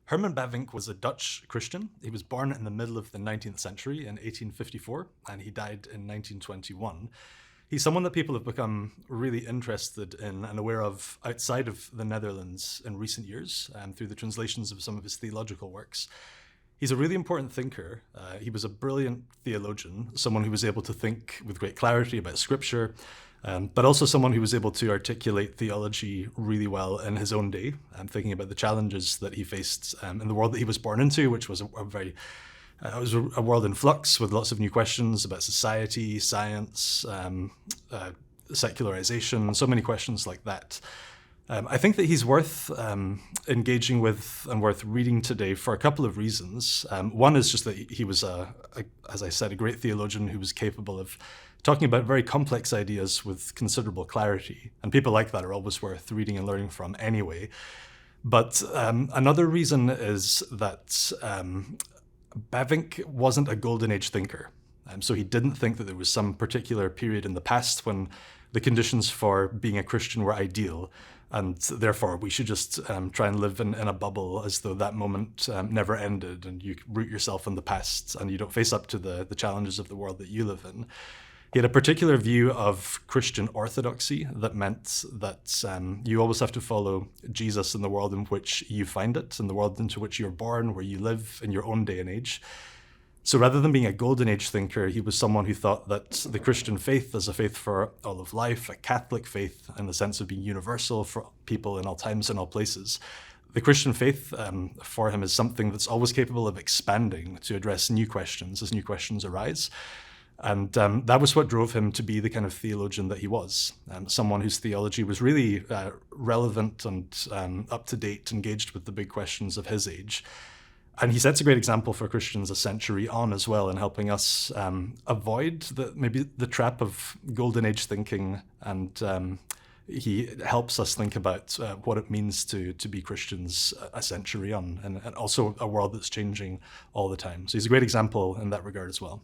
Herman Bavinck was a Dutch Christian. He was born in the middle of the 19th century in 1854, and he died in 1921. He's someone that people have become really interested in and aware of outside of the Netherlands in recent years, through the translations of some of his theological works. He's a really important thinker. He was a brilliant theologian, someone who was able to think with great clarity about scripture, but also someone who was able to articulate theology really well in his own day, thinking about the challenges that he faced in the world that he was born into, which was it was a world in flux with lots of new questions about society, science, secularization, so many questions like that. I think that he's worth engaging with and worth reading today for a couple of reasons. One is just that he was, as I said, a great theologian who was capable of talking about very complex ideas with considerable clarity. And people like that are always worth reading and learning from anyway. But another reason is that Bavinck wasn't a golden age thinker. So he didn't think that there was some particular period in the past when the conditions for being a Christian were ideal, and therefore we should just try and live in a bubble as though that moment never ended, and you root yourself in the past and you don't face up to the challenges of the world that you live in. He had a particular view of Christian orthodoxy that meant that you always have to follow Jesus in the world in which you find it, in the world into which you're born, where you live in your own day and age. So rather than being a golden age thinker, he was someone who thought that the Christian faith is a faith for all of life, a Catholic faith in the sense of being universal for people in all times and all places. The Christian faith for him is something that's always capable of expanding to address new questions as new questions arise. And that was what drove him to be the kind of theologian that he was, someone whose theology was really relevant and up to date, engaged with the big questions of his age. And he sets a great example for Christians a century on as well in helping us avoid maybe the trap of golden age thinking. And he helps us think about what it means to be Christians a century on, and also a world that's changing all the time. So he's a great example in that regard as well.